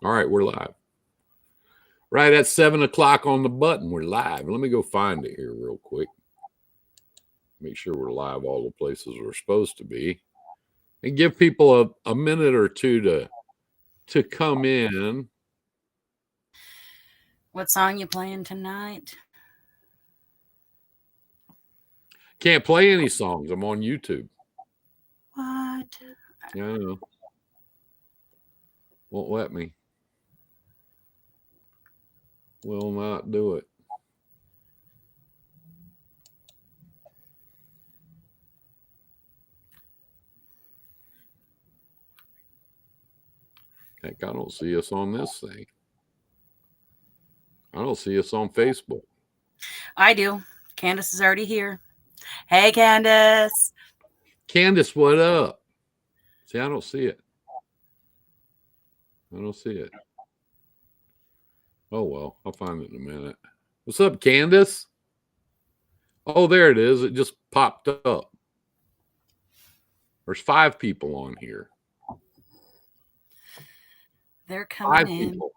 All right, we're live. Right at 7 o'clock on the button, we're live. Let me go find it here real quick. Make sure we're live all the places we're supposed to be. And give people a minute or two to come in. What song you playing tonight? Can't play any songs. I'm on YouTube. What? Yeah, I know. Won't let me. Will not do it. Heck, I don't see us on this thing. I don't see us on Facebook. I do. Candace is already here. Hey, Candace. Candace, what up? See, I don't see it. I don't see it. Oh, well, I'll find it in a minute. What's up, Candace? Oh, there it is. It just popped up. There's 5 people on here. They're coming 5 in. people.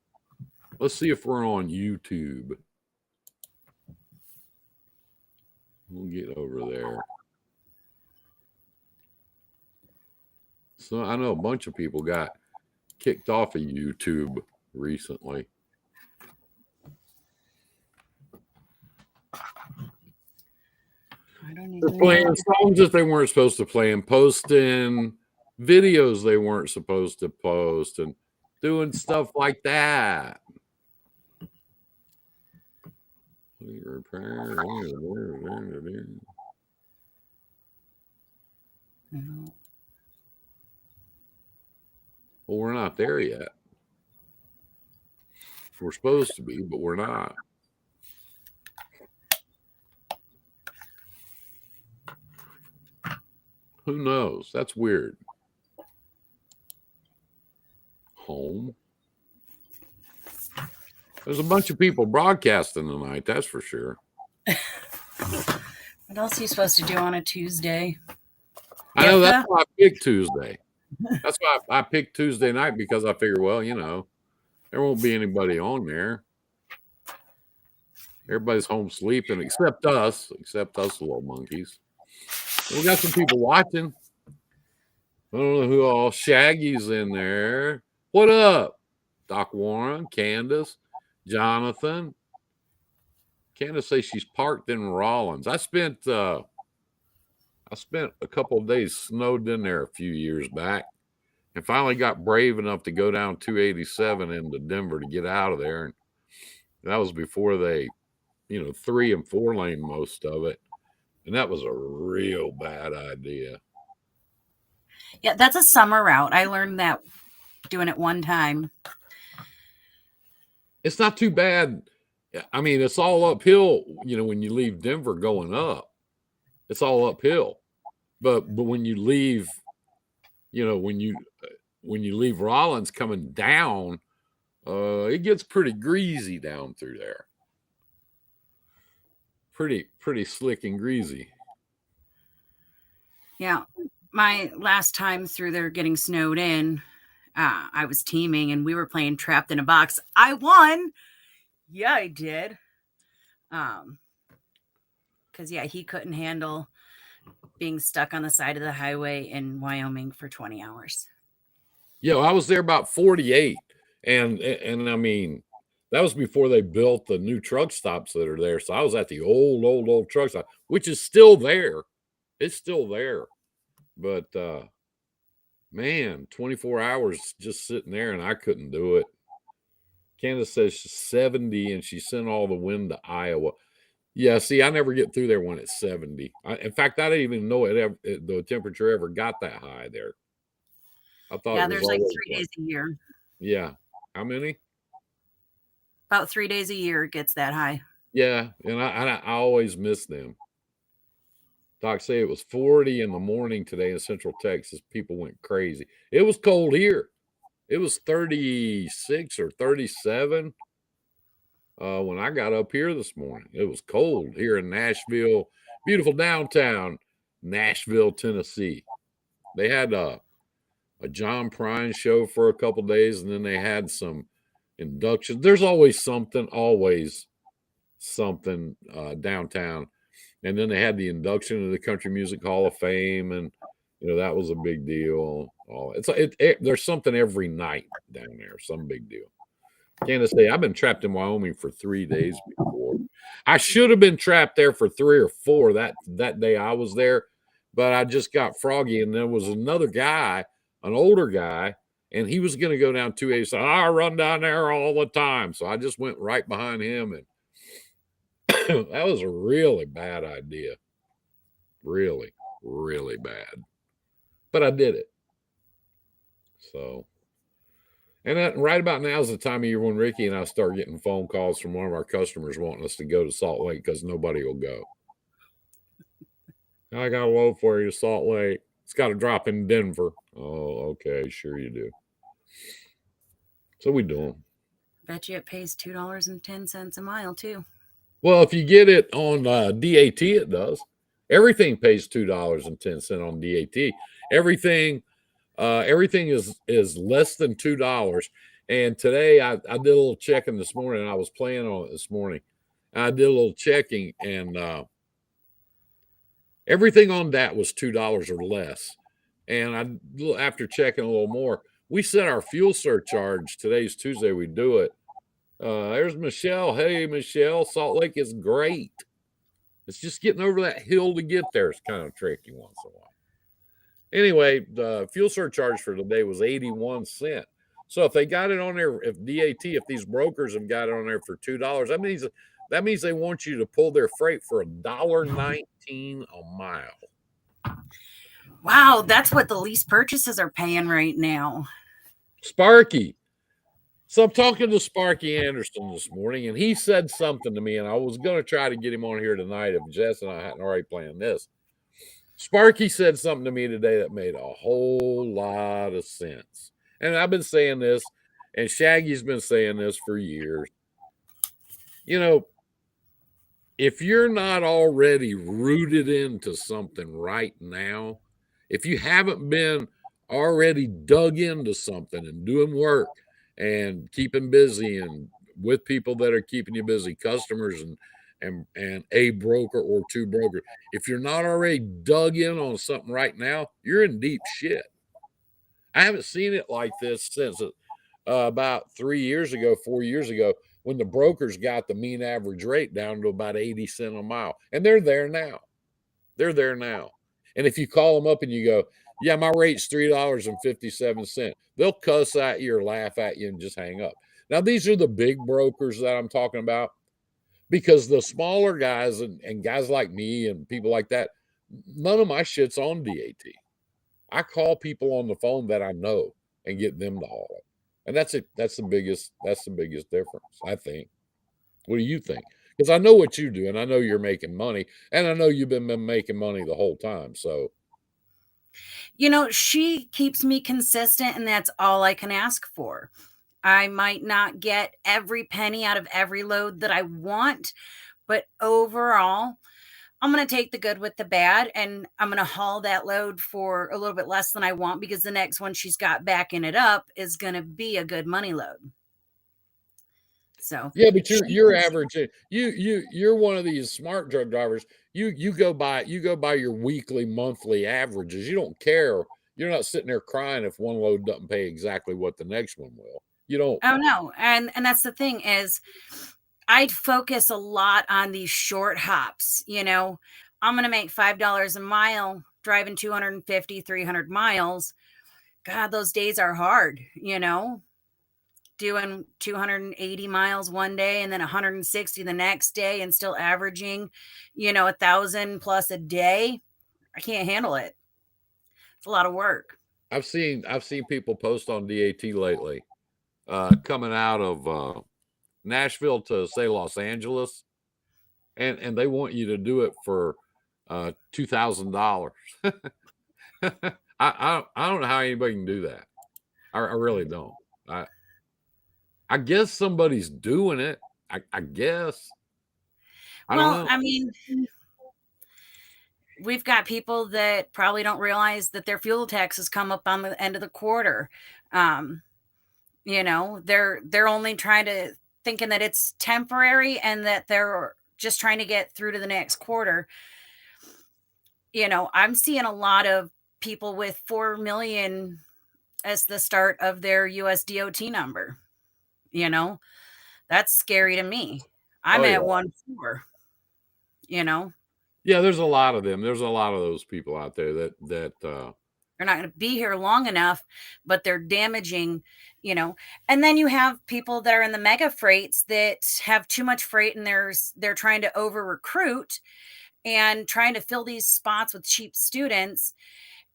Let's see if we're on YouTube. We'll get over there. So I know a bunch of people got kicked off of YouTube recently. I don't They're even playing know. songs that they weren't supposed to play and posting videos they weren't supposed to post and doing stuff like that. No. Well, we're not there yet. We're supposed to be, but we're not. Who knows? That's weird. Home. There's a bunch of people broadcasting tonight, that's for sure. What else are you supposed to do on a Tuesday? I know that's why I picked Tuesday. That's why I picked Tuesday night, because I figure, well, there won't be anybody on there. Everybody's home sleeping except us little monkeys. We got some people watching. I don't know who all. Shaggy's in there. What up? Doc Warren, Candace, Jonathan. Candace says she's parked in Rollins. I spent a couple of days snowed in there a few years back, and finally got brave enough to go down 287 into Denver to get out of there. And that was before they, 3 and 4 lane most of it. And that was a real bad idea. Yeah, that's a summer route. I learned that doing it one time. It's not too bad. I mean, it's all uphill, when you leave Denver going up. It's all uphill. But when you leave, when you leave Rollins coming down, it gets pretty greasy down through there. Pretty slick and greasy. Yeah. My last time through there getting snowed in, I was teaming and we were playing Trapped in a Box. I won. Yeah, I did. Because he couldn't handle being stuck on the side of the highway in Wyoming for 20 hours. Yeah, I was there about 48, and I mean, that was before they built the new truck stops that are there. So I was at the old truck stop, which is still there. It's still there, but man, 24 hours just sitting there, and I couldn't do it. Candace says she's 70 and she sent all the wind to Iowa. Yeah, see, I never get through there when it's 70. In fact, I didn't even know the temperature ever got that high there. I thought there's like 3 days a year. Yeah. How many? About 3 days a year it gets that high. Yeah, and I always miss them. Doc say it was 40 in the morning today in Central Texas. People went crazy. It was cold here. It was 36 or 37 when I got up here this morning. It was cold here in Nashville, beautiful downtown Nashville, Tennessee. They had a John Prine show for a couple days, and then they had some inductions. There's always something downtown, and then they had the induction of the Country Music Hall of Fame, and that was a big deal. There's something every night down there, some big deal. Candace say, I've been trapped in Wyoming for 3 days before. I should have been trapped there for 3 or 4 that day I was there, but I just got froggy, and there was another guy, an older guy, and he was going to go down 2A. So I run down there all the time. So I just went right behind him, and that was a really bad idea. Really, really bad. But I did it. So, and right about now is the time of year when Ricky and I start getting phone calls from one of our customers wanting us to go to Salt Lake because nobody will go. I got a load for you to Salt Lake. It's got to drop in Denver. Oh, okay, sure you do. So we do them. Bet you it pays $2.10 a mile too. Well, if you get it on DAT, it does. Everything pays $2.10 on DAT. Everything is less than $2. And today I did a little checking this morning. I was playing on it this morning. I did a little checking, and everything on that was $2 or less. And after checking a little more, we set our fuel surcharge. Today's Tuesday. We do it. There's Michelle. Hey, Michelle. Salt Lake is great. It's just getting over that hill to get there. It's kind of tricky once in a while. Anyway, the fuel surcharge for today was 81 cents. So if they got it on there, if these brokers have got it on there for $2, that means they want you to pull their freight for $1.19 a mile. Wow, that's what the lease purchases are paying right now. Sparky. So I'm talking to Sparky Anderson this morning, and he said something to me, and I was going to try to get him on here tonight if Jess and I hadn't already planned this. Sparky said something to me today that made a whole lot of sense. And I've been saying this, and Shaggy's been saying this for years. If you're not already rooted into something right now, if you haven't been already dug into something and doing work and keeping busy and with people that are keeping you busy, customers and a broker or two brokers, if you're not already dug in on something right now, you're in deep shit. I haven't seen it like this since about 4 years ago, when the brokers got the mean average rate down to about 80 cents a mile. And they're there now. And if you call them up and you go, yeah, my rate's $3.57, they'll cuss at you or laugh at you and just hang up. Now, these are the big brokers that I'm talking about, because the smaller guys and guys like me and people like that, none of my shit's on DAT. I call people on the phone that I know and get them to haul it. And that's it. That's the biggest difference, I think. What do you think? Because I know what you do, and I know you're making money, and I know you've been making money the whole time. So, she keeps me consistent, and that's all I can ask for. I might not get every penny out of every load that I want, but overall, I'm going to take the good with the bad, and I'm going to haul that load for a little bit less than I want, because the next one she's got backing it up is going to be a good money load. So yeah, but you're average. You're one of these smart truck drivers. You go by your weekly, monthly averages. You don't care. You're not sitting there crying if one load doesn't pay exactly what the next one will. You don't. Oh no, and that's the thing is, I'd focus a lot on these short hops. I'm going to make $5 a mile driving 250, 300 miles. God, those days are hard, doing 280 miles one day and then 160 the next day and still averaging, 1,000 plus a day. I can't handle it. It's a lot of work. I've seen people post on DAT lately, coming out of Nashville to say Los Angeles, and they want you to do it for $2,000. I don't know how anybody can do that. I really don't. I guess somebody's doing it. I guess. I don't know. I mean, we've got people that probably don't realize that their fuel taxes come up on the end of the quarter. You know, they're only trying to thinking that it's temporary and that they're just trying to get through to the next quarter. You know, I'm seeing a lot of people with 4 million as the start of their US DOT number. You know, that's scary to me. I'm Oh at yeah. 1.4, you know. Yeah, there's a lot of them. There's a lot of those people out there that They're not going to be here long enough, but they're damaging, you know. And then you have people that are in the mega freights that have too much freight and they're trying to over recruit and trying to fill these spots with cheap students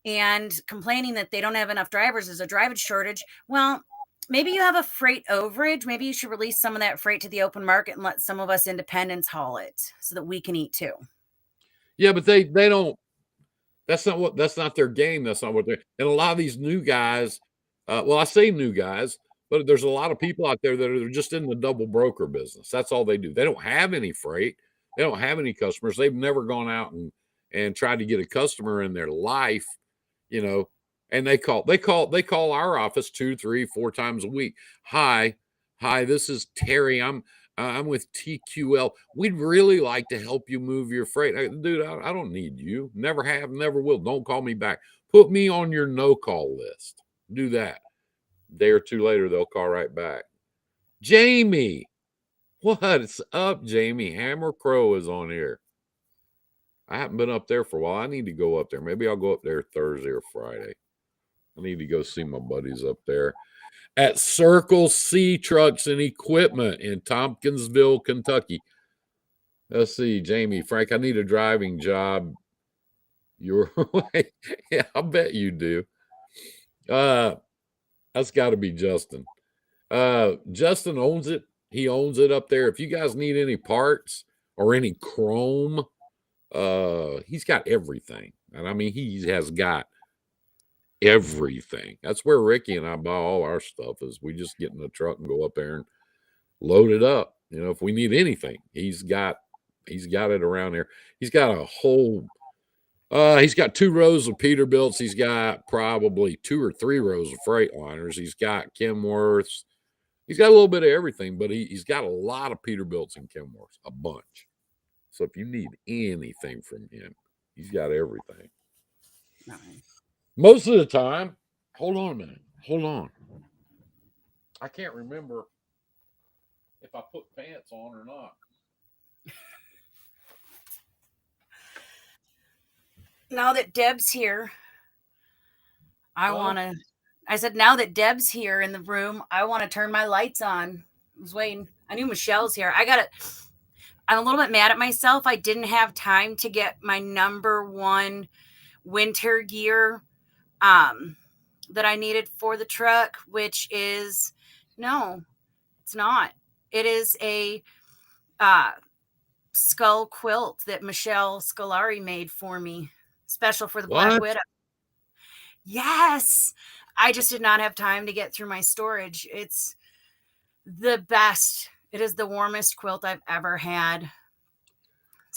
and complaining that they don't have enough drivers. There's a driving shortage. Well, maybe you have a freight overage. Maybe you should release some of that freight to the open market and let some of us independents haul it so that we can eat too. yeah, but they don't. That's not their game. That's not what they're. And a lot of these new guys, well, I say new guys, but there's a lot of people out there that are just in the double broker business. That's all they do. They don't have any freight. They don't have any customers. They've never gone out and tried to get a customer in their life, you know. And they call our office 2, 3, 4 times a week. Hi, this is Terry. I'm with TQL. We'd really like to help you move your freight. Dude, I don't need you. Never have, never will. Don't call me back. Put me on your no call list. Do that. A day or two later, they'll call right back. Jamie, what's up, Jamie? Hammer Crow is on here. I haven't been up there for a while. I need to go up there. Maybe I'll go up there Thursday or Friday. I need to go see my buddies up there at Circle C Trucks and Equipment in Tompkinsville, Kentucky. Let's see, Jamie, Frank, I need a driving job your way. Yeah, I bet you do. Uh, that's got to be Justin. Justin owns it. He owns it up there. If you guys need any parts or any chrome, he's got everything. And I mean, he has got everything. That's where Ricky and I buy all our stuff is we just get in the truck and go up there and load it up. You know, if we need anything, he's got it around there. He's got a whole he's got 2 rows of Peterbilts. He's got probably 2 or 3 rows of Freightliners. He's got Kenworths. He's got a little bit of everything, but he's got a lot of Peterbilts and Kenworths, a bunch. So if you need anything from him, he's got everything. Nice. Most of the time, hold on a minute. Hold on. I can't remember if I put pants on or not. Now that Deb's here, I said, now that Deb's here in the room, I want to turn my lights on. I was waiting. I knew Michelle's here. I'm a little bit mad at myself. I didn't have time to get my number 1 winter gear that I needed for the truck, which is no, it's not. It is a skull quilt that Michelle Scolari made for me, special for the Black Widow. Yes. I just did not have time to get through my storage. It's the best. It is the warmest quilt I've ever had.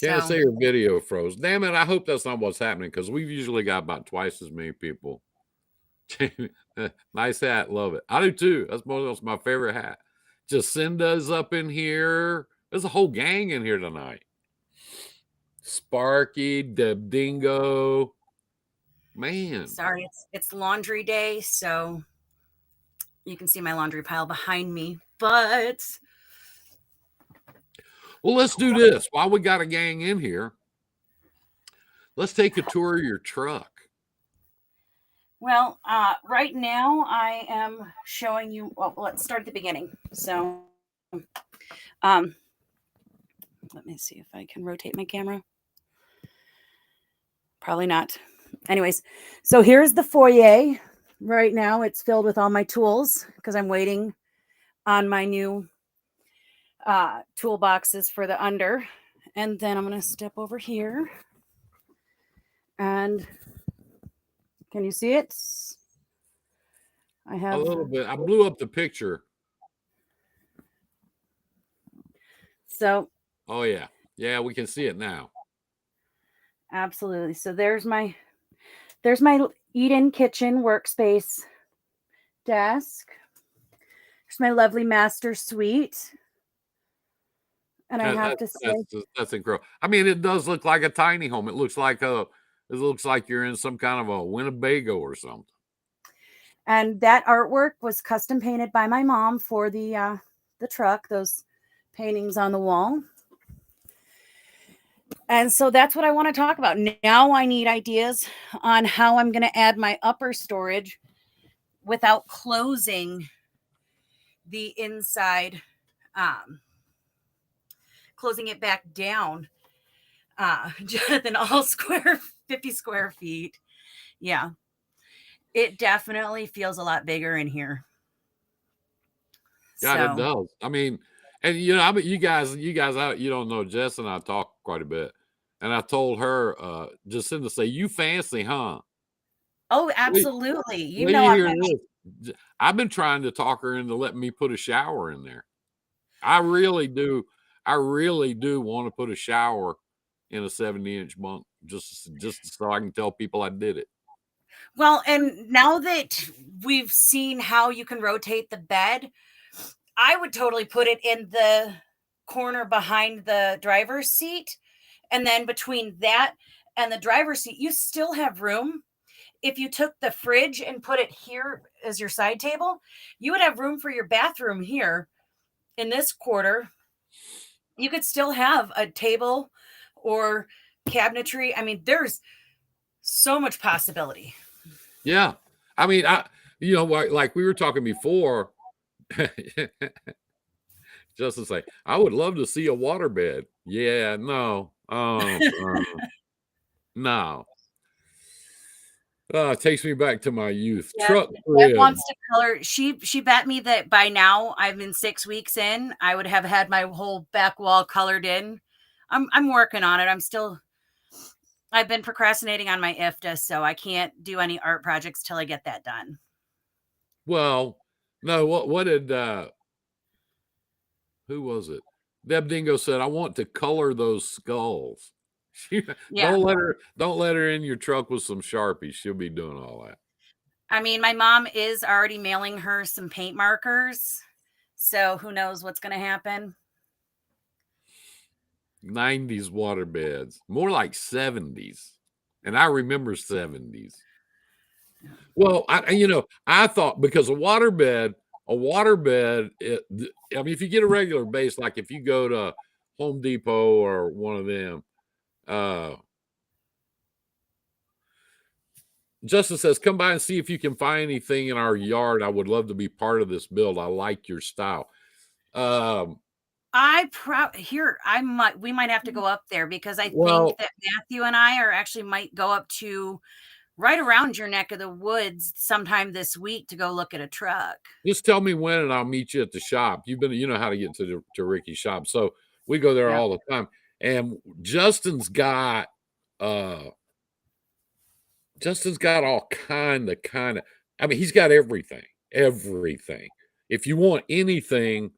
Can't say your video froze. Damn it. I hope that's not what's happening because we've usually got about twice as many people. Nice hat. Love it. I do too. That's my favorite hat. Jacinda's up in here. There's a whole gang in here tonight. Sparky, Deb Dingo. Man. Sorry, it's laundry day, so you can see my laundry pile behind me. But well, let's do this. While we got a gang in here, let's take a tour of your truck. Well, right now I am showing you. Well, let's start at the beginning. So, let me see if I can rotate my camera. Probably not. Anyways, so here's the foyer. Right now, it's filled with all my tools because I'm waiting on my new toolboxes for the under. And then I'm going to step over here. And can you see it? I have a little bit. I blew up the picture. So. Oh, yeah. Yeah, we can see it now. Absolutely. So there's my eat-in kitchen workspace desk. There's my lovely master suite. And I That, have that, to say, that's incredible. I mean, it does look like a tiny home. It looks like you're in some kind of a Winnebago or something. and that artwork was custom painted by my mom for the truck, those paintings on the wall. And so that's what I want to talk about. Now I need ideas on how I'm going to add my upper storage without closing the inside, um, closing it back down. Jonathan, all 50 square feet. Yeah, it definitely feels a lot bigger in here. God, it So, does. I mean, and you guys out. You don't know. Jess and I talk quite a bit, and I told her, Jacinta, say, "You fancy, huh?" oh, Wait, absolutely. wait till you I'm hear this. I've been trying to talk her into letting me put a shower in there. I really do. I really do want to put a shower in a 70-inch bunk, just so I can tell people I did it. well, and now that we've seen how you can rotate the bed, I would totally put it in the corner behind the driver's seat. And then between that and the driver's seat, you still have room. If you took the fridge and put it here as your side table, you would have room for your bathroom here in this quarter. You could still have a table or cabinetry. I mean, there's so much possibility. Yeah, I mean, like we were talking before. Justin say, I would love to see a waterbed. Yeah, no, no. It takes me back to my youth. Yeah, Truck Deb crib. wants to color. She bet me that by now, I've been 6 weeks in, I would have had my whole back wall colored in. I'm working on it. I've been procrastinating on my IFTA, so I can't do any art projects till I get that done. Well, no, what did who was it? Deb Dingo said, I want to color those skulls. Yeah. Don't let her in your truck with some Sharpies. She'll be doing all that. I mean, my mom is already mailing her some paint markers, so who knows what's going to happen. 90s water beds, more like 70s. And I remember 70s. Well, I thought because a waterbed, I mean, if you get a regular base, like if you go to Home Depot or one of them, uh, Justin says, come by and see if you can find anything in our yard. I would love to be part of this build. I like your style. We might have to go up there because I think Well, that Matthew and I are actually might go up to right around your neck of the woods sometime this week to go look at a truck. just tell me when and I'll meet you at the shop. You know how to get to Ricky's shop. So we go there Yeah. all the time. And Justin's got all kind of, I mean, he's got everything. If you want anything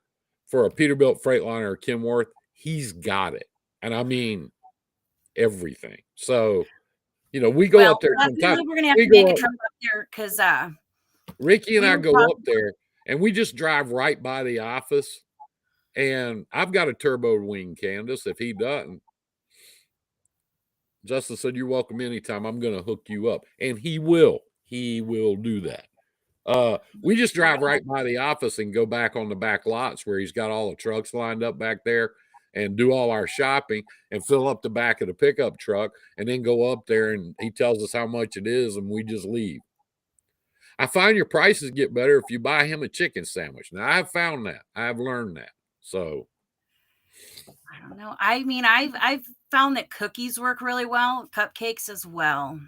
for a Peterbilt Freightliner or Kenworth, he's got it. And I mean everything. So, we go Well, up there sometimes. we're gonna have We to make go a up, trip up there because Ricky and we I were go talking. up there and we just drive right by the office. And I've got a turbo wing Candace. If he doesn't, Justin said, you're welcome anytime. I'm going to hook you up. And he will. He will do that. We just drive right by the office and go back on the back lots where he's got all the trucks lined up back there and do all our shopping and fill up the back of the pickup truck and then go up there and he tells us how much it is and we just leave. I find your prices get better if you buy him a chicken sandwich. Now I've found that. I've learned that. So I don't know. I mean, I've found that cookies work really well, cupcakes as well.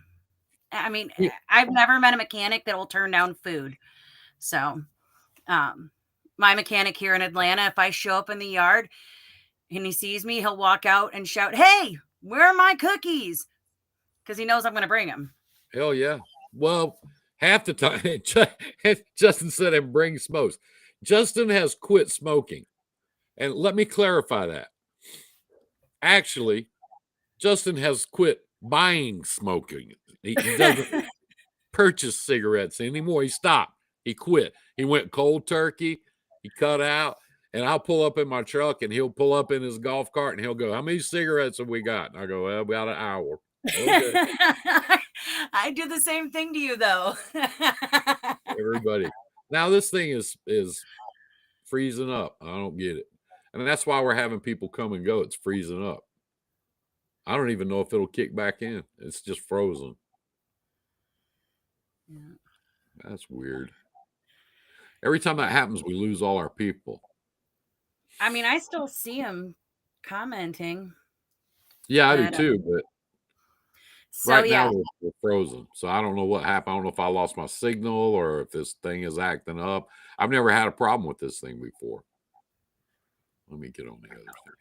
I mean, I've never met a mechanic that will turn down food. So, my mechanic here in Atlanta, if I show up in the yard and he sees me, he'll walk out and shout, "Hey, where are my cookies?" Because he knows I'm going to bring them. hell yeah. Well, half the time, Justin said, and bring smokes. Justin has quit smoking. And let me clarify that. Actually, Justin has quit buying smoking. He doesn't purchase cigarettes anymore. He stopped. He quit. He went cold turkey. He cut out. And I'll pull up in my truck and he'll pull up in his golf cart and he'll go, "How many cigarettes have we got?" And I go, "Well, about an hour." Okay. I do the same thing to you, though. Everybody. Now this thing is freezing up. I don't get it. And that's why we're having people come and go. It's freezing up. I don't even know if it'll kick back in. It's just frozen. Yeah. That's weird. Every time that happens, we lose all our people. I mean, I still see them commenting. Yeah, I do But, too, but so right yeah, now we're frozen. So I don't know what happened. I don't know if I lost my signal or if this thing is acting up. I've never had a problem with this thing before. Let me get on the other thing.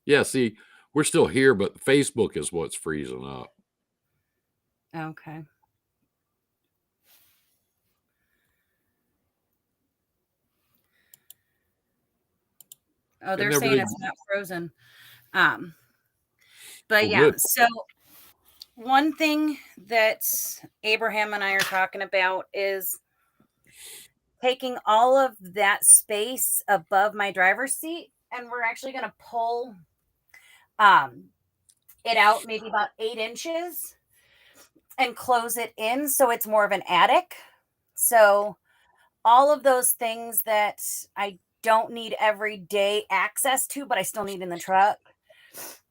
Yeah, see, we're still here, but Facebook is what's freezing up. okay. Oh, And they're saying everything. it's not frozen. Um, but Oh, yeah, good. so one thing that Abraham and I are talking about is taking all of that space above my driver's seat, and we're actually going to pull um, it out maybe about 8 inches and close it in so it's more of an attic. So all of those things that I don't need everyday access to, but I still need in the truck,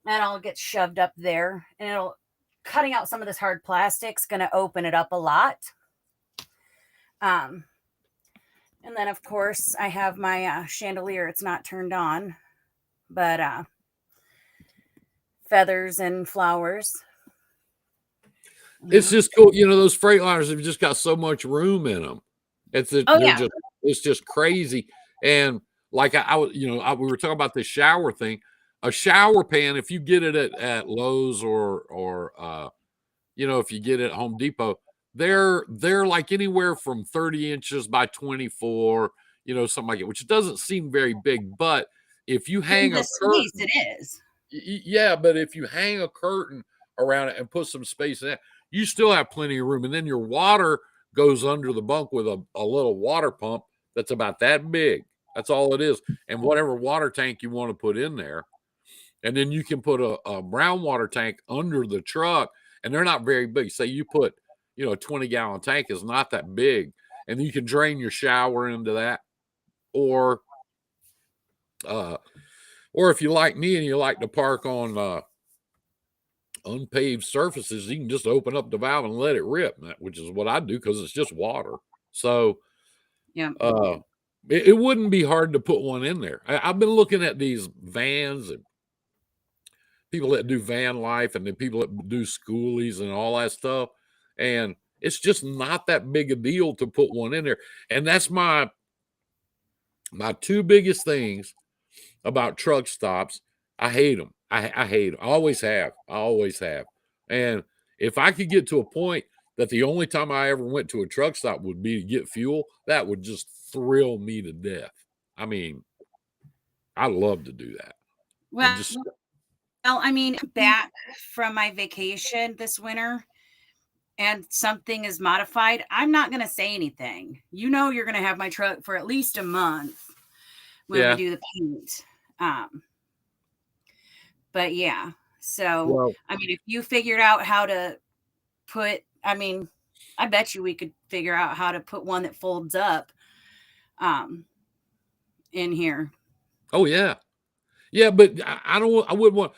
and I'll get shoved up there, and it'll cutting out some of this hard plastic's going to open it up a lot. And then of course I have my chandelier. It's not turned on, but feathers and flowers. It's just cool. You know, those Freightliners have just got so much room in them. Oh They're yeah. just, it's just crazy. And like I was, we were talking about this shower thing. A shower pan, if you get it at Lowe's or if you get it at Home Depot, they're like anywhere from 30 inches by 24, something like it, which doesn't seem very big. But if you In hang a this space curtain, it is. yeah, but if you hang a curtain around it and put some space in it, you still have plenty of room. And then your water goes under the bunk with a little water pump that's about that big. That's all it is. And whatever water tank you want to put in there. And then you can put a brown water tank under the truck, and they're not very big. Say you put, a 20-gallon tank is not that big, and you can drain your shower into that. Or if you like me and you like to park on unpaved surfaces, you can just open up the valve and let it rip, which is what I do because it's just water. So Yeah. it wouldn't be hard to put one in there. I've been looking at these vans and people that do van life and then people that do schoolies and all that stuff. And it's just not that big a deal to put one in there. And that's my two biggest things about truck stops. I hate them. I hate them. I always have. I always have. And if I could get to a point that the only time I ever went to a truck stop would be to get fuel, that would just thrill me to death. I mean, I love to do that. Well, And just I mean, back from my vacation this winter and something is modified, I'm not going to say anything. You're going to have my truck for at least a month when we do the paint. But yeah, so I mean, if you figured out how to put, I mean, I bet you we could figure out how to put one that folds up in here. Oh yeah. Yeah, but I don't. I would want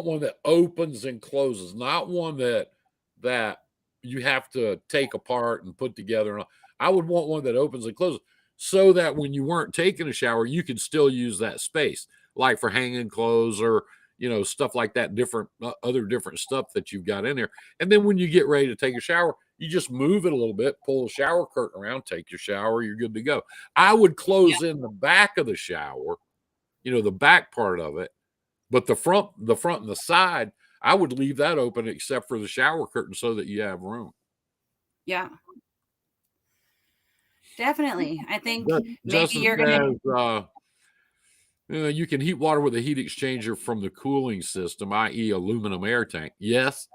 one that opens and closes, not one that you have to take apart and put together. I would want one that opens and closes, so that when you weren't taking a shower, you could still use that space, like for hanging clothes or stuff like that. Different other different stuff that you've got in there. And then when you get ready to take a shower, you just move it a little bit, pull the shower curtain around, take your shower, you're good to go. I would close in the back of the shower, the back part of it, but the front and the side, I would leave that open except for the shower curtain so that you have room. Yeah. Definitely. I think maybe Justin you're going to you can heat water with a heat exchanger from the cooling system, i.e. aluminum air tank. Yes,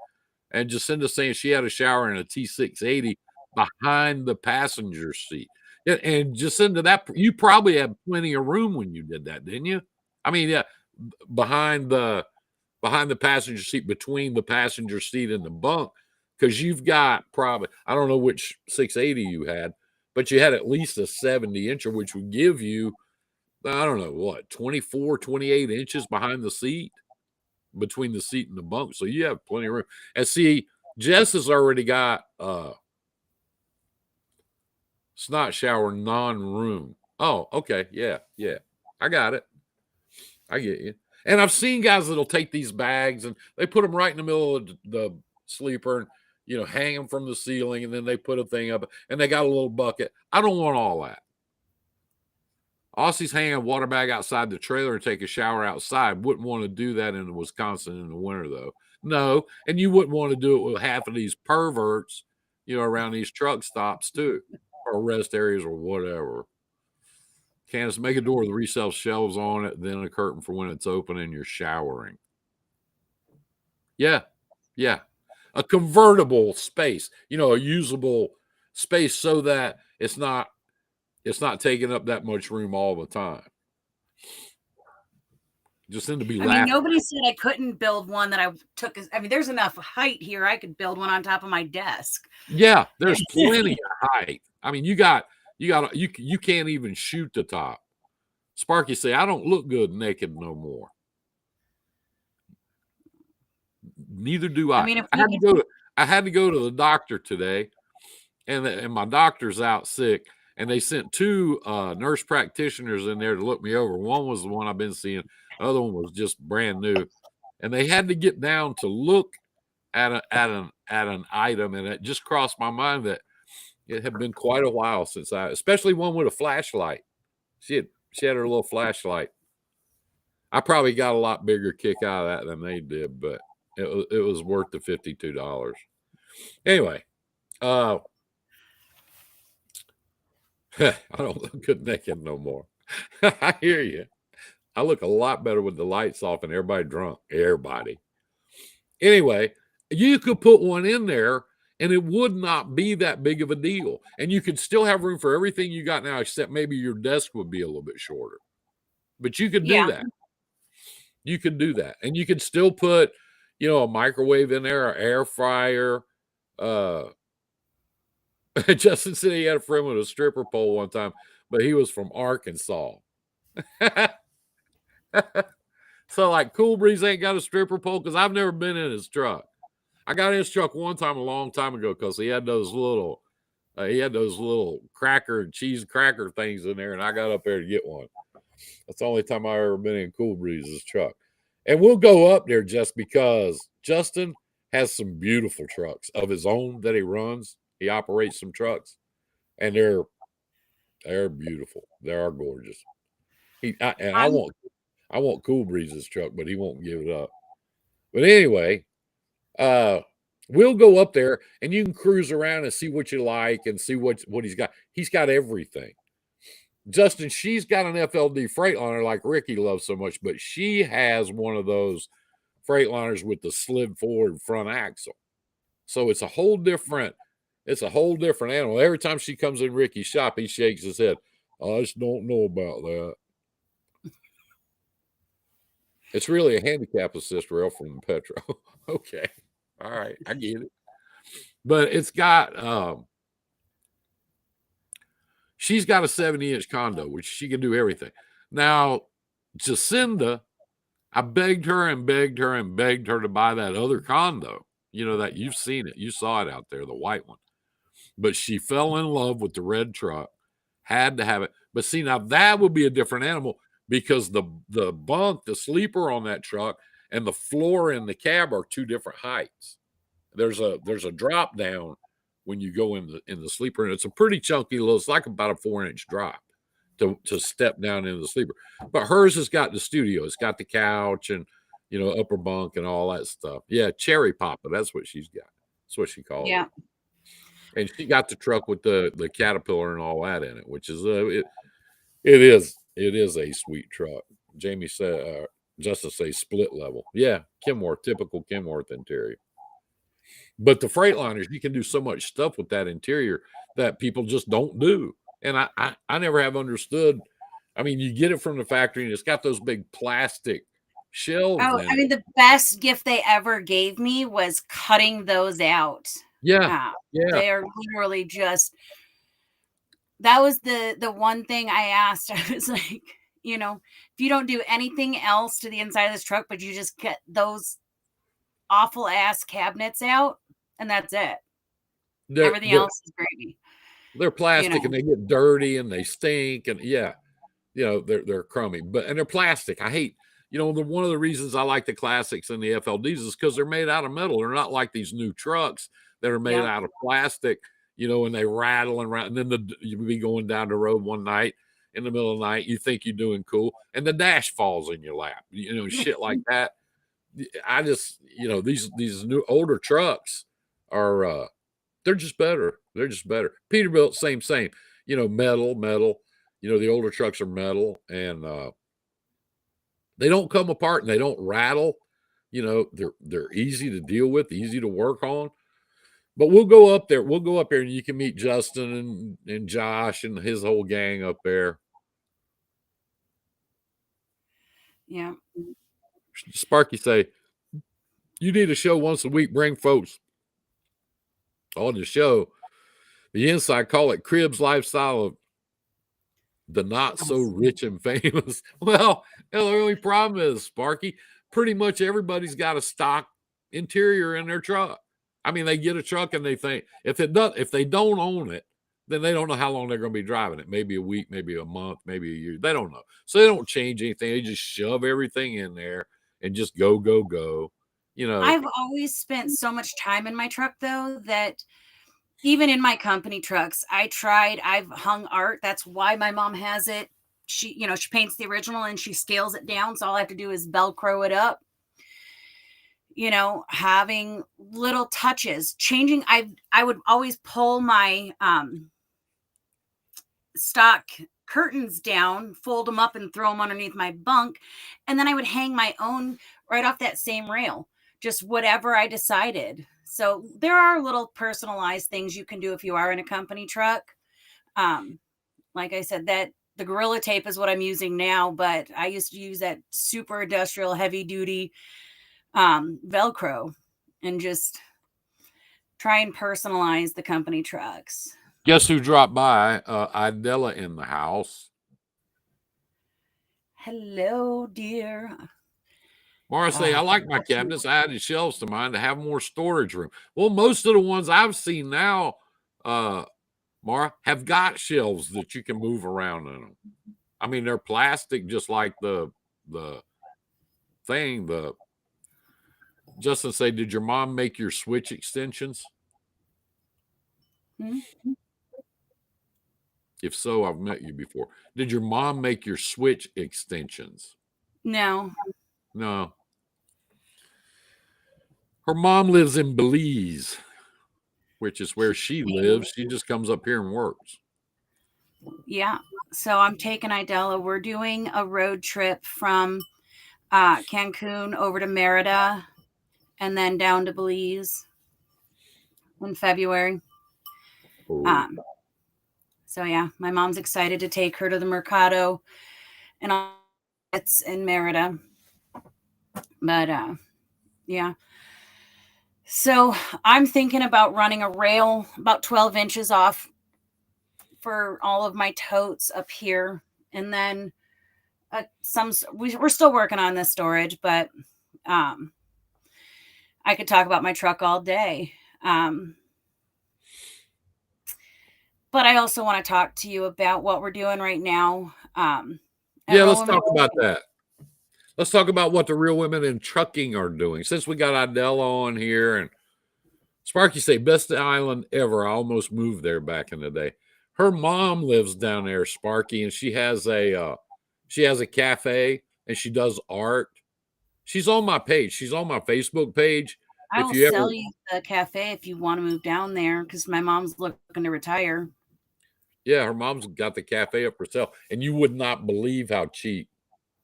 and Jacinda saying she had a shower in a T680 behind the passenger seat. And Jacinda, that you probably had plenty of room when you did that, didn't you? I mean, yeah, behind the passenger seat, between the passenger seat and the bunk, because you've got probably, I don't know which 680 you had, but you had at least a 70-incher, which would give you, I don't know, what, 24, 28 inches behind the seat, between the seat and the bunk. So you have plenty of room. And see, Jess has already got snot shower non-room. Oh, okay. Yeah, yeah. I got it. I get you. And I've seen guys that'll take these bags and they put them right in the middle of the sleeper and, you know, hang them from the ceiling, and then they put a thing up and they got a little bucket. I don't want all that. Aussies hang a water bag outside the trailer and take a shower outside. Wouldn't want to do that in Wisconsin in the winter, though. No, and you wouldn't want to do it with half of these perverts, you know, around these truck stops too, or rest areas or whatever. Candace, make a door with resale shelves on it, then a curtain for when it's open and you're showering. Yeah, yeah. A convertible space, you know, a usable space so that it's not taking up that much room all the time. Just seem to be laughing. I mean, nobody said I couldn't build one that I took. I mean, there's enough height here. I could build one on top of my desk. Yeah, there's plenty of height. I mean, you can't even shoot the top. Sparky say, I don't look good naked no more. Neither do I. I mean, I had to go to the doctor today, and my doctor's out sick, and they sent two nurse practitioners in there to look me over. One was the one I've been seeing. The other one was just brand new, and they had to get down to look at an item, and it just crossed my mind that it had been quite a while since especially one with a flashlight. She had her little flashlight. I probably got a lot bigger kick out of that than they did, but it was worth the $52. Anyway, I don't look good naked no more. I hear you. I look a lot better with the lights off and everybody drunk. Everybody. Anyway, you could put one in there and it would not be that big of a deal. And you could still have room for everything you got now, except maybe your desk would be a little bit shorter. But you could do that. You could do that. And you could still put, you know, a microwave in there, an air fryer. Justin said he had a friend with a stripper pole one time, but he was from Arkansas. So, like, Cool Breeze ain't got a stripper pole because I've never been in his truck. I got in his truck one time a long time ago because he had those little cracker and cheese cracker things in there, and I got up there to get one. That's the only time I've ever been in Cool Breeze's truck. And we'll go up there just because Justin has some beautiful trucks of his own that he runs. He operates some trucks, and they're beautiful. They are gorgeous. I want Cool Breeze's truck, but he won't give it up. But anyway, we'll go up there and you can cruise around and see what you like and see what he's got. He's got everything. Justin, she's got an FLD Freightliner like Ricky loves so much, but she has one of those Freightliners with the slid forward front axle. So it's a whole different animal. Every time she comes in Ricky's shop, he shakes his head. I just don't know about that. It's really a handicap assist rail from the Petro. Okay. All right. I get it. But it's got she's got a 70-inch condo, which she can do everything. Now, Jacinda, I begged her and begged her and begged her to buy that other condo. You know, that you've seen it. You saw it out there, the white one. But she fell in love with the red truck, had to have it. But see, now that would be a different animal because the bunk, the sleeper on that truck, and the floor in the cab are two different heights. There's a drop down when you go in the sleeper, and it's a pretty chunky little. It's like about a 4-inch drop to step down into the sleeper. But hers has got the studio. It's got the couch and, you know, upper bunk and all that stuff. Yeah, Cherry Papa. That's what she's got. That's what she calls it. And she got the truck with the Caterpillar and all that in it, which is it is a sweet truck. Jamie said, Justice say split level. Yeah, Kenworth, typical Kenworth interior. But the Freightliners, you can do so much stuff with that interior that people just don't do. And I never have understood. I mean, you get it from the factory and it's got those big plastic shelves Oh, in I it. mean, the best gift they ever gave me was cutting those out. Yeah. Uh, Yeah. they are literally just that was the one thing I asked. I was like, if you don't do anything else to the inside of this truck, but you just get those awful ass cabinets out, and that's it. They're Everything they're else is gravy, they're you plastic and know. they get dirty and they stink and yeah, they're crummy, and they're plastic. I hate, one of the reasons I like the classics and the FLDs is because they're made out of metal. They're not like these new trucks that are made Yep. out of plastic, and they rattle and rattle. And then you'll be going down the road one night in the middle of the night, you think you're doing cool, and the dash falls in your lap, shit like that. I just, these new older trucks are they're just better. They're just better. Peterbilt, same. Metal. The older trucks are metal and they don't come apart and they don't rattle. They're easy to deal with, easy to work on. But we'll go up there. We'll go up there and you can meet Justin and Josh and his whole gang up there. Yeah. Sparky say, you need a show once a week, bring folks on the show. The inside call it Cribs Lifestyle of the not so rich and famous. Well, the only problem is, Sparky, pretty much everybody's got a stock interior in their truck. I mean, they get a truck and they think if they don't own it, then they don't know how long they're going to be driving it. Maybe a week, maybe a month, maybe a year. They don't know. So they don't change anything. They just shove everything in there and just go, go, go. I've always spent so much time in my truck though that even in my company trucks, I've hung art. That's why my mom has it. She paints the original and she scales it down. So all I have to do is Velcro it up. Having little touches, changing. I would always pull my stock curtains down, fold them up and throw them underneath my bunk. And then I would hang my own right off that same rail, just whatever I decided. So there are little personalized things you can do if you are in a company truck. Like I said, that the Gorilla Tape is what I'm using now, but I used to use that super industrial heavy duty Velcro and just try and personalize the company trucks. Guess who dropped by? Idella in the house. Hello, dear. Mara say, I like my cabinets. I added shelves to mine to have more storage room. Well, most of the ones I've seen now, Mara, have got shelves that you can move around in them. I mean, they're plastic, just like the thing. Justin say, did your mom make your switch extensions? If so, I've met you before. Did your mom make your switch extensions? No. No. Her mom lives in Belize, which is where she lives. She just comes up here and works. Yeah. So I'm taking Idella. We're doing a road trip from Cancun over to Merida and then down to Belize in February. Oh. So yeah, my mom's excited to take her to the Mercado and all it's in Merida. But yeah. So I'm thinking about running a rail about 12 inches off for all of my totes up here. And then we're still working on this storage, but I could talk about my truck all day. But I also want to talk to you about what we're doing right now. Yeah, let's talk about that. Let's talk about what the real women in trucking are doing. Since we got Idella on here and Sparky say, best island ever. I almost moved there back in the day. Her mom lives down there, Sparky, and she has a cafe and she does art. She's on my page. She's on my Facebook page. I will sell you the cafe if you want to move down there because my mom's looking to retire. Yeah, her mom's got the cafe up for sale, and you would not believe how cheap.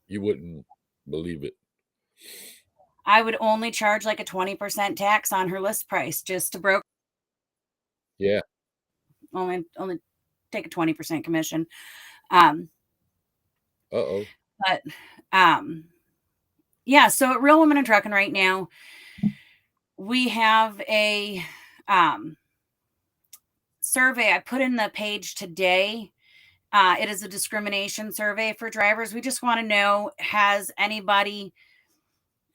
You wouldn't believe it. I would only charge like a 20% tax on her list price just to broker. Yeah. Only take a 20% commission. Um, Uh-oh. but um, yeah, so at Real Women in Trucking right now, we have a survey I put in the page today. It is a discrimination survey for drivers. We just want to know, has anybody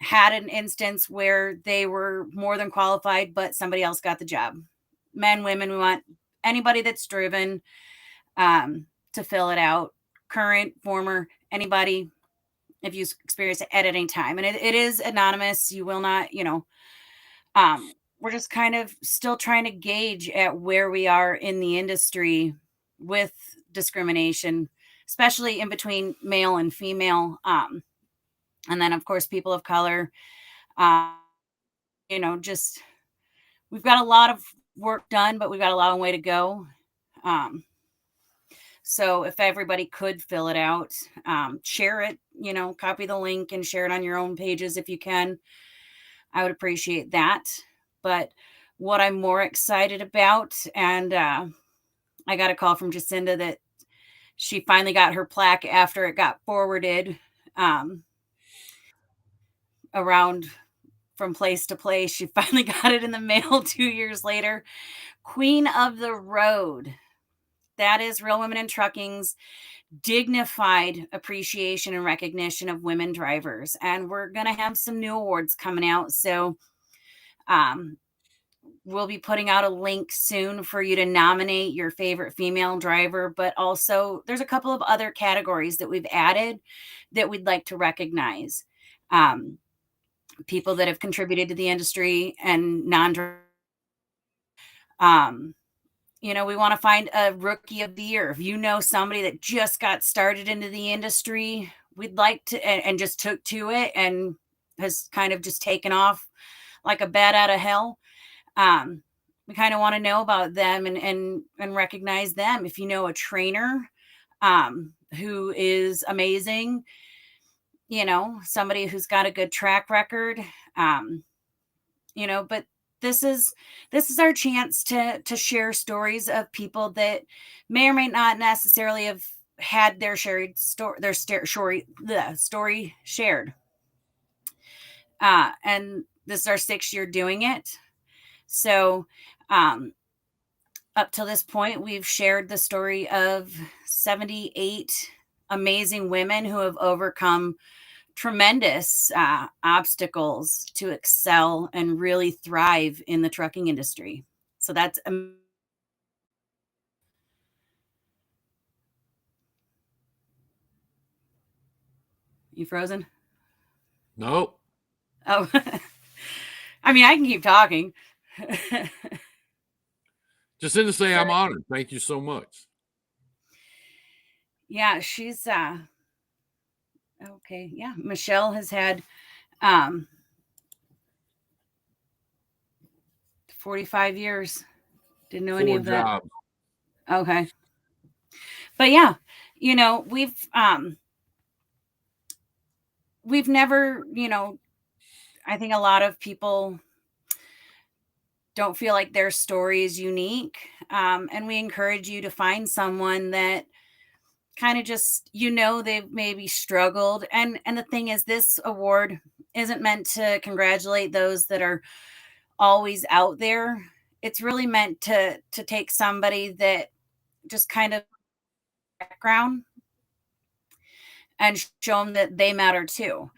had an instance where they were more than qualified, but somebody else got the job? Men, women, we want anybody that's driven to fill it out. Current, former, anybody, if you experience it at any time. And it is anonymous. You will not, we're just kind of still trying to gauge at where we are in the industry with discrimination, especially in between male and female. And then, of course, people of color. Um, just we've got a lot of work done, but we've got a long way to go. Um, so if everybody could fill it out, share it, copy the link and share it on your own pages if you can. I would appreciate that. But what I'm more excited about, and I got a call from Jacinda that she finally got her plaque after it got forwarded around from place to place. She finally got it in the mail 2 years later. Queen of the Road. That is Real Women in Trucking's dignified appreciation and recognition of women drivers. And we're going to have some new awards coming out. So we'll be putting out a link soon for you to nominate your favorite female driver. But also, there's a couple of other categories that we've added that we'd like to recognize. People that have contributed to the industry and non-drivers. We want to find a rookie of the year. If you know somebody that just got started into the industry, we'd like to, and just took to it and has kind of just taken off like a bat out of hell. We kind of want to know about them and recognize them. If you know a trainer who is amazing, somebody who's got a good track record, but this is our chance to share stories of people that may or may not necessarily have had their story shared. And this is our 6th year doing it. So up till this point, we've shared the story of 78 amazing women who have overcome tremendous obstacles to excel and really thrive in the trucking industry. So that's you frozen? No. Oh, I mean, I can keep talking. Just in to say I'm honored. Thank you so much. Yeah, she's okay. Yeah, Michelle has had 45 years. Didn't know any of that. Jobs. Okay. But yeah, we've never, I think a lot of people don't feel like their story is unique. And we encourage you to find someone that kind of just, they've maybe struggled. And the thing is, this award isn't meant to congratulate those that are always out there. It's really meant to take somebody that just kind of background and show them that they matter too.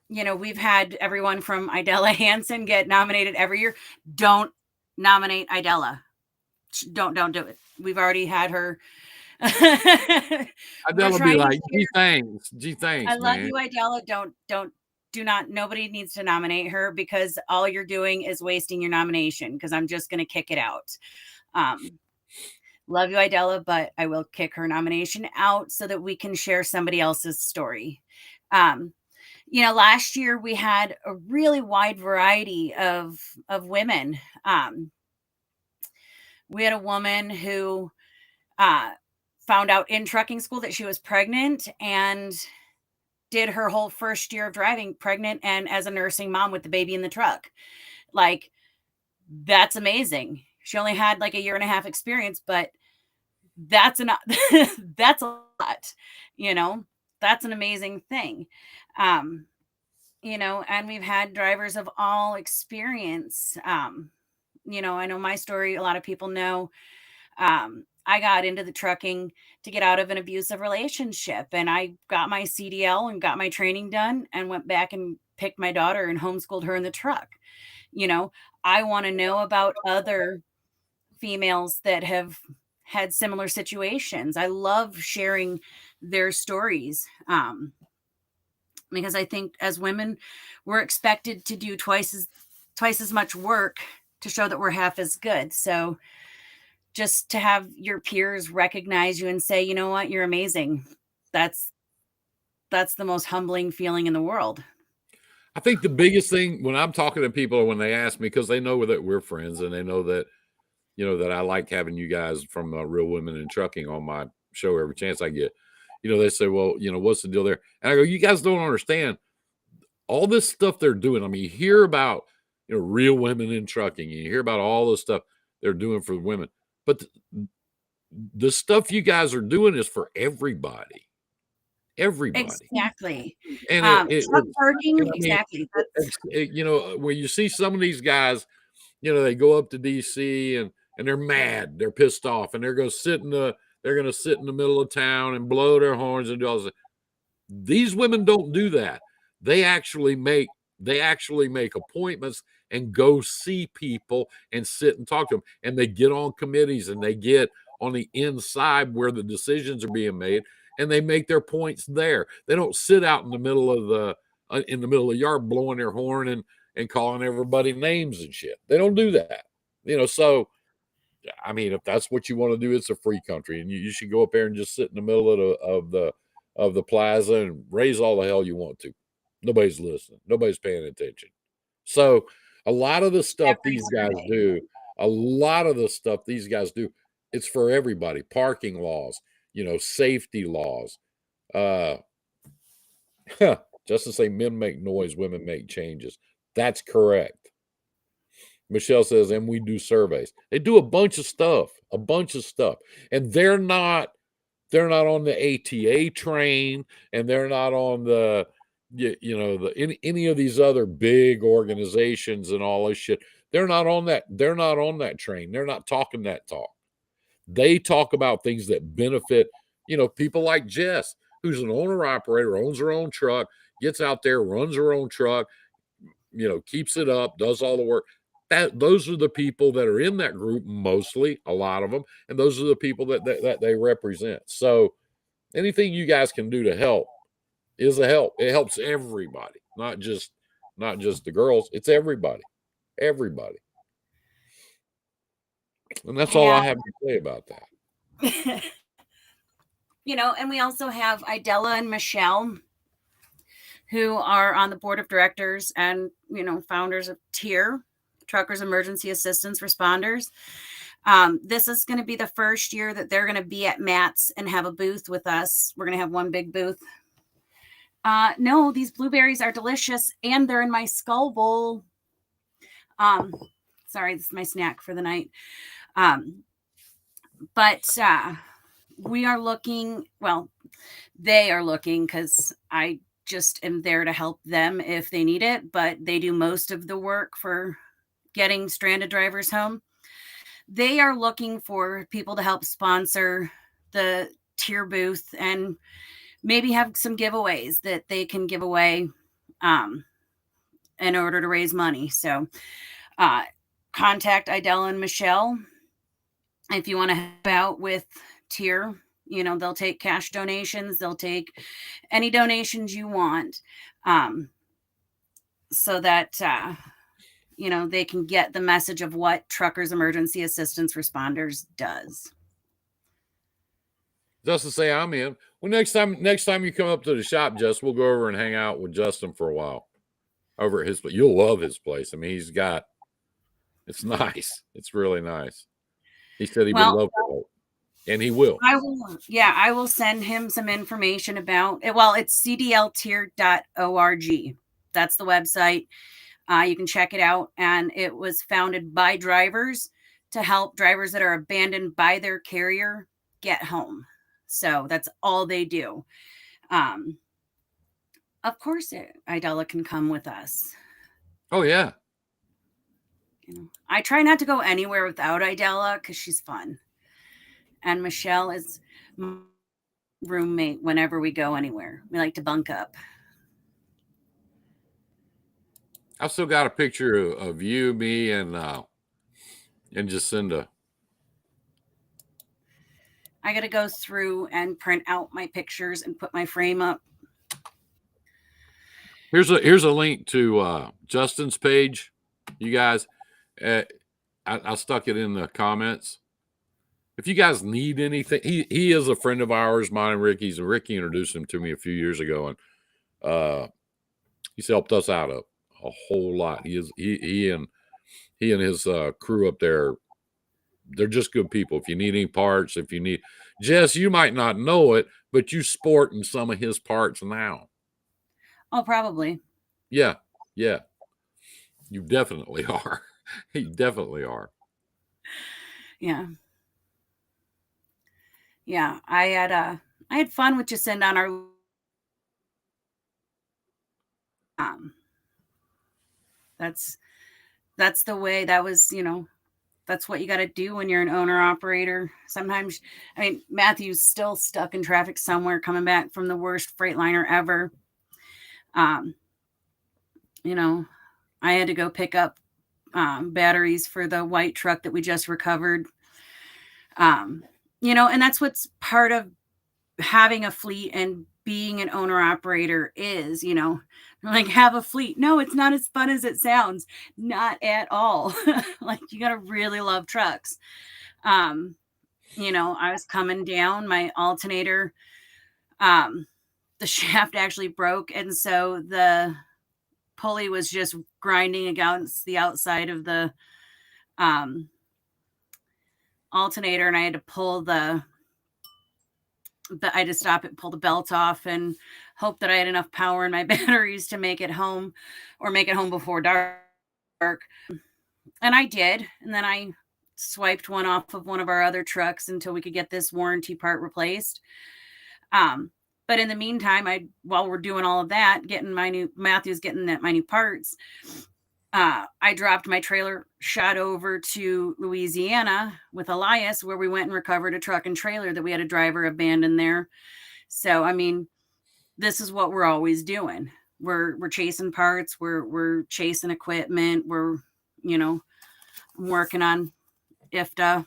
We've had everyone from Idella Hansen get nominated every year. Don't nominate Idella. Don't do it. We've already had her. Idella be like, gee, thanks. I love man. you, Idella. Do not, nobody needs to nominate her, because all you're doing is wasting your nomination, because I'm just going to kick it out. Love you, Idella, but I will kick her nomination out so that we can share somebody else's story. Last year we had a really wide variety of women. We had a woman who found out in trucking school that she was pregnant, and did her whole first year of driving pregnant and as a nursing mom with the baby in the truck. Like, that's amazing. She only had like a year and a half experience, but that's enough. That's a lot, you know, that's an amazing thing. Um, and we've had drivers of all experience. I know my story, a lot of people know. I got into the trucking to get out of an abusive relationship, and I got my CDL and got my training done and went back and picked my daughter and homeschooled her in the truck. You know, I want to know about other females that have had similar situations. I love sharing their stories. Because I think as women, we're expected to do twice as much work to show that we're half as good. So just to have your peers recognize you and say, you know what, you're amazing. That's that's the most humbling feeling in the world. I think the biggest thing when I'm talking to people, when they ask me, because they know that we're friends and they know that, that I like having you guys from Real Women in Trucking on my show every chance I get. They say, well, what's the deal there? And I go, you guys don't understand all this stuff they're doing. I mean, you hear about, Real Women in Trucking, you hear about all the stuff they're doing for women, but the stuff you guys are doing is for everybody. Everybody. Exactly. And Truck parking, I mean, exactly. That's when you see some of these guys, they go up to DC and they're mad, they're pissed off, and they're going to sit in the middle of town and blow their horns and do all this. These women don't do that. They actually make appointments and go see people and sit and talk to them. And they get on committees and they get on the inside where the decisions are being made, and they make their points there. They don't sit out in the middle of the yard blowing their horn and calling everybody names and shit. They don't do that. So I mean, if that's what you want to do, it's a free country, and you should go up there and just sit in the middle of the plaza and raise all the hell you want to. Nobody's listening. Nobody's paying attention. So a lot of the stuff these guys do, it's for everybody. Parking laws, safety laws. Just to say men make noise, women make changes. That's correct. Michelle says, and we do surveys. They do a bunch of stuff, and they're not on the ATA train, and they're not on the any of these other big organizations and all this shit. They're not on that. They're not on that train. They're not talking that talk. They talk about things that benefit, people like Jess, who's an owner operator, owns her own truck, gets out there, runs her own truck, keeps it up, does all the work. Those are the people that are in that group, mostly, a lot of them, and those are the people that they represent. So anything you guys can do to help is a help. It helps everybody, not just the girls. It's everybody. Everybody. And that's all I have to say about that. And we also have Idella and Michelle, who are on the board of directors and, founders of TIER, Truckers Emergency Assistance Responders. This is going to be the first year that they're going to be at Matt's and have a booth with us. We're going to have one big booth. No, these blueberries are delicious, and they're in my skull bowl. Sorry, this is my snack for the night. But we are looking, well, they are looking, because I just am there to help them if they need it, but they do most of the work for getting stranded drivers home. They are looking for people to help sponsor the TIER booth and maybe have some giveaways that they can give away in order to raise money. So contact Idella and Michelle if you want to help out with TIER. They'll take cash donations. They'll take any donations you want, so that they can get the message of what Truckers Emergency Assistance Responders does. Just to say I'm in. Well, next time you come up to the shop, Jess, we'll go over and hang out with Justin for a while over at his place. You'll love his place. I mean, it's nice. It's really nice. He said he would love it. And he will. I will, yeah, I will send him some information about it. Well, it's cdltier.org. That's the website. You can check it out. And it was founded by drivers to help drivers that are abandoned by their carrier get home. So that's all they do. Um, of course, Idella can come with us. Oh, yeah. You know, I try not to go anywhere without Idella because she's fun. And Michelle is my roommate whenever we go anywhere. We like to bunk up. I've still got a picture of you, me, and Jacinda. I got to go through and print out my pictures and put my frame up. Here's a link to Justin's page, you guys. I stuck it in the comments. If you guys need anything, he is a friend of ours, mine and Ricky's, and Ricky introduced him to me a few years ago, and he's helped us out a whole lot. He and his crew up there, they're just good people. If you need any parts, if you need Jess, you might not know it, but you sport in some of his parts now. Oh, probably. Yeah. You definitely are. You definitely are. Yeah. Yeah. I had fun with Jacinda on our that's the way. That was, that's what you got to do when you're an owner operator. Sometimes, I mean, Matthew's still stuck in traffic somewhere coming back from the worst Freightliner ever. I had to go pick up batteries for the white truck that we just recovered. And that's what's part of having a fleet and being an owner operator is, like, have a fleet. No, it's not as fun as it sounds. Not at all. Like, you got to really love trucks. I was coming down, my alternator, the shaft actually broke. And so the pulley was just grinding against the outside of the alternator. And I had to pull I had to stop it, pull the belt off, and hope that I had enough power in my batteries to make it home, or make it home before dark. And I did. And then I swiped one off of one of our other trucks until we could get this warranty part replaced. But in the meantime, while we're doing all of that, Matthew's getting my new parts, I dropped my trailer, shot over to Louisiana with Elias, where we went and recovered a truck and trailer that we had a driver abandoned there. So, I mean, this is what we're always doing. We're chasing parts. We're chasing equipment. We're, working on IFTA.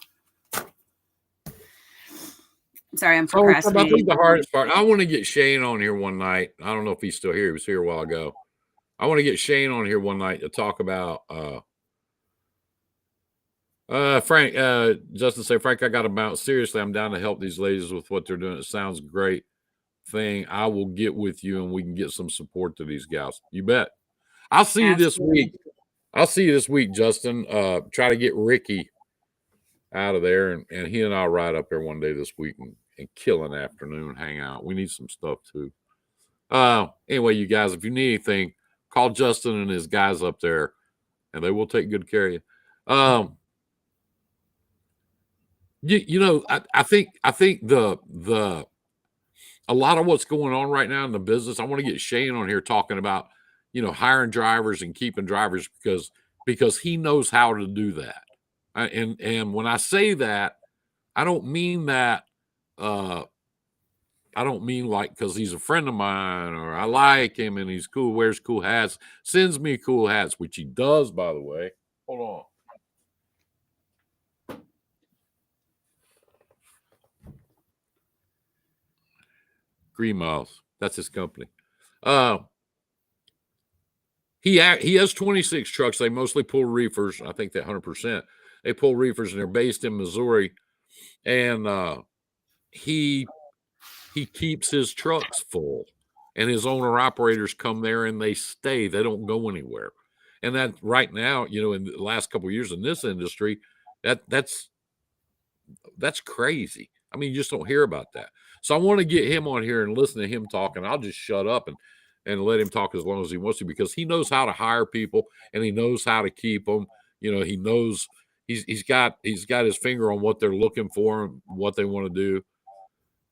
Sorry, I'm procrastinating. I think the hardest part. I want to get Shane on here one night. I don't know if he's still here. He was here a while ago. I want to get Shane on here one night to talk about Frank. Justin say, Frank, I got to bounce. Seriously, I'm down to help these ladies with what they're doing. It sounds great thing. I will get with you and we can get some support to these gals. You bet. I'll see you this week. I'll see you this week, Justin. Try to get Ricky out of there, and he and I'll ride up there one day this week and kill an afternoon, hang out. We need some stuff too. Anyway, you guys, if you need anything, call Justin and his guys up there, and they will take good care of you. I think the a lot of what's going on right now in the business. I want to get Shane on here talking about hiring drivers and keeping drivers because he knows how to do that. And when I say that, I don't mean that. I don't mean like because he's a friend of mine or I like him and he's cool, wears cool hats, sends me cool hats, which he does, by the way. Hold on. Green Miles. That's his company. He has 26 trucks. They mostly pull reefers. I think that 100%. They pull reefers and they're based in Missouri. And he keeps his trucks full, and his owner operators come there and they stay. They don't go anywhere. And that right now, in the last couple of years in this industry, that's crazy. I mean, you just don't hear about that. So I want to get him on here and listen to him talk, and I'll just shut up and let him talk as long as he wants to, because he knows how to hire people and he knows how to keep them. He knows he's got his finger on what they're looking for and what they want to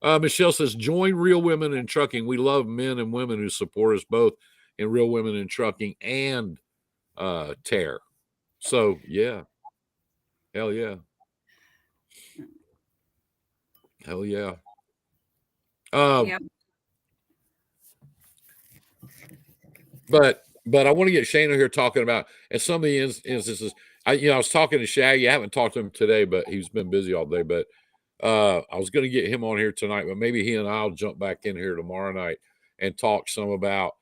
do. Michelle says, join Real Women in Trucking. We love men and women who support us both in Real Women in Trucking and Tear. So, yeah. Hell yeah. Hell yeah. Yep. But I want to get Shana here talking about, and some of the instances. I was talking to Shaggy. I haven't talked to him today, but he's been busy all day. But I was going to get him on here tonight, but maybe he and I'll jump back in here tomorrow night and talk some about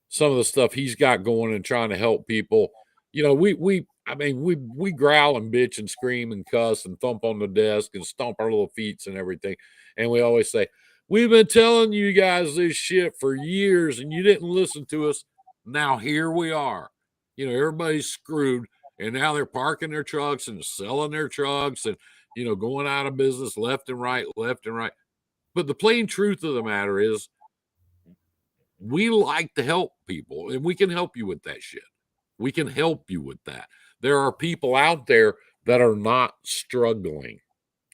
some of the stuff he's got going and trying to help people. We growl and bitch and scream and cuss and thump on the desk and stomp our little feet and everything. And we always say, we've been telling you guys this shit for years and you didn't listen to us. Now here we are. Everybody's screwed, and now they're parking their trucks and selling their trucks and, going out of business left and right, left and right. But the plain truth of the matter is, we like to help people, and we can help you with that shit. We can help you with that. There are people out there that are not struggling.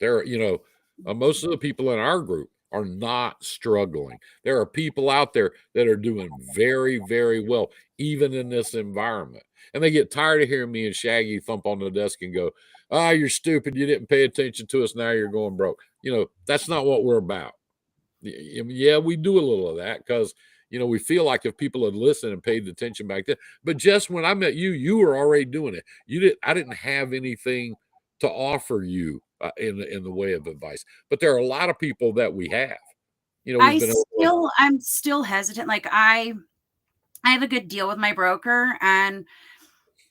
Most of the people in our group are not struggling. There are people out there that are doing very, very well, even in this environment. And they get tired of hearing me and Shaggy thump on the desk and go, you're stupid. You didn't pay attention to us. Now you're going broke. That's not what we're about. Yeah, we do a little of that because we feel like if people had listened and paid attention back then. But Jess, when I met you, you were already doing it. I didn't have anything to offer you in the way of advice. But there are a lot of people that we have. I'm still hesitant. Like I have a good deal with my broker, and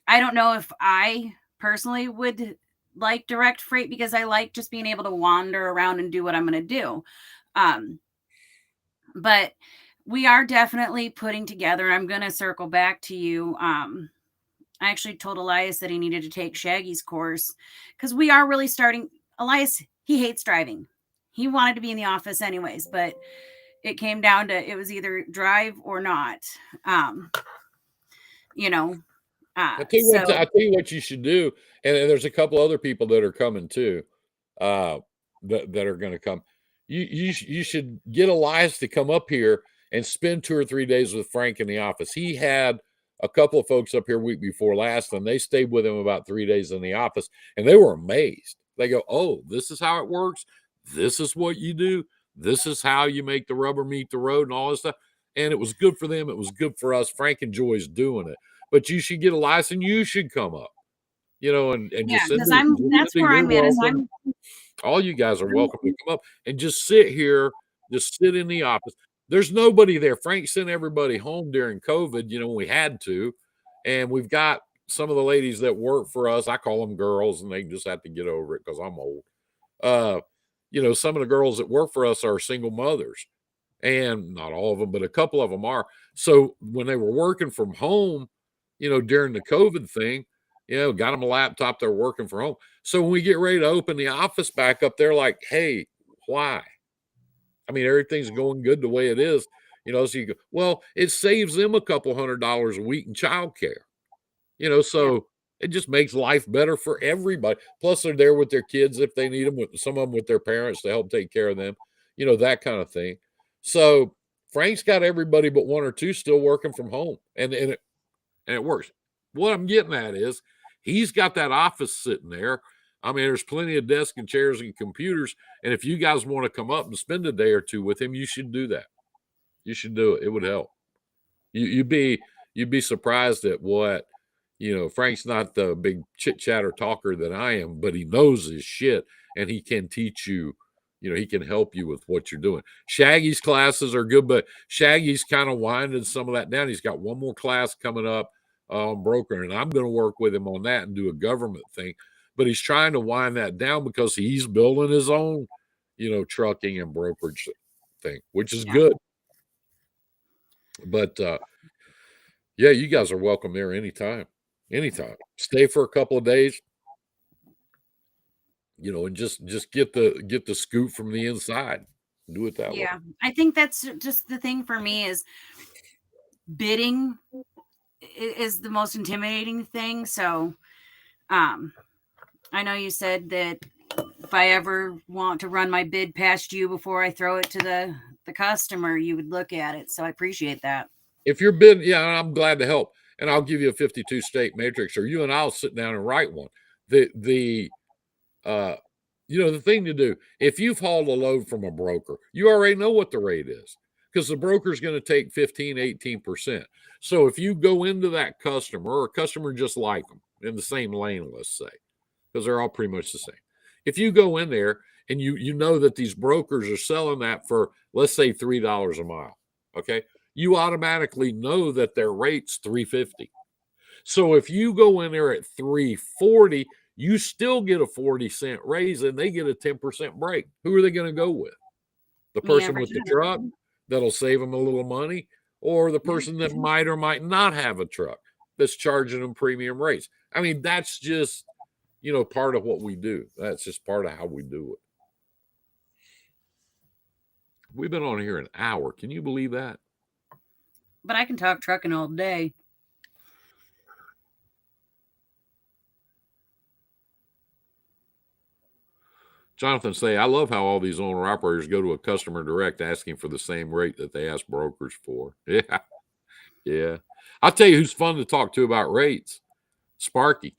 I don't know if I personally would like direct freight because I like just being able to wander around and do what I'm going to do. But we are definitely putting together. I'm going to circle back to you. I actually told Elias that he needed to take Shaggy's course because we are really starting. Elias, he hates driving. He wanted to be in the office anyways, but it came down to it was either drive or not. I tell you what you should do, and there's a couple other people that are coming too, that are going to come. You should get Elias to come up here and spend 2 or 3 days with Frank in the office. He had a couple of folks up here week before last, and they stayed with him about 3 days in the office, and they were amazed. They go, "Oh, this is how it works. This is what you do. This is how you make the rubber meet the road and all this stuff." And it was good for them. It was good for us. Frank enjoys doing it. But you should get a license. You should come up, and just because that's where I'm at. All you guys are welcome to come up and just sit here, just sit in the office. There's nobody there. Frank sent everybody home during COVID, when we had to. And we've got some of the ladies that work for us. I call them girls, and they just have to get over it because I'm old. Some of the girls that work for us are single mothers. And not all of them, but a couple of them are. So when they were working from home, during the COVID thing, got them a laptop, they're working from home. So when we get ready to open the office back up, they're like, hey, why? I mean, everything's going good the way it is. So you go, well, it saves them a couple $100 a week in childcare. So it just makes life better for everybody. Plus, they're there with their kids if they need them, with some of them with their parents to help take care of them, that kind of thing. So Frank's got everybody but 1 or 2 still working from home, and it works. What I'm getting at is he's got that office sitting there. I mean, there's plenty of desks and chairs and computers. And if you guys want to come up and spend a day or 2 with him, you should do that. You should do it. It would help. You'd be surprised at what, Frank's not the big chit chatter talker that I am, but he knows his shit and he can teach you. He can help you with what you're doing. Shaggy's classes are good, but Shaggy's kind of winding some of that down. He's got one more class coming up on broker, and I'm going to work with him on that and do a government thing. But he's trying to wind that down because he's building his own, trucking and brokerage thing, which is good. But yeah, you guys are welcome there anytime. Anytime. Stay for a couple of days. and just get the scoop from the inside. Do it that way. Yeah, I think that's just the thing for me is bidding is the most intimidating thing. So, um, I know you said that if I ever want to run my bid past you before I throw it to the customer, you would look at it. So I appreciate that. If you're bidding, yeah, I'm glad to help, and I'll give you a 52 state matrix, or you and I'll sit down and write one. The uh, the thing to do, if you've hauled a load from a broker, you already know what the rate is because the broker's going to take 15, 18%. So if you go into that customer or a customer just like them in the same lane, let's say, because they're all pretty much the same. If you go in there and you know that these brokers are selling that for, let's say, $3 a mile, okay, you automatically know that their rate's $3.50. So if you go in there at $3.40, you still get a 40-cent raise and they get a 10% break. Who are they going to go with? The Me person every with the time. truck that'll save them a little money, or the person that might or might not have a truck that's charging them premium rates? I mean, that's just, part of what we do. That's just part of how we do it. We've been on here an hour. Can you believe that? But I can talk trucking all day. Jonathan say, I love how all these owner operators go to a customer direct asking for the same rate that they ask brokers for. Yeah. Yeah. I'll tell you who's fun to talk to about rates. Sparky.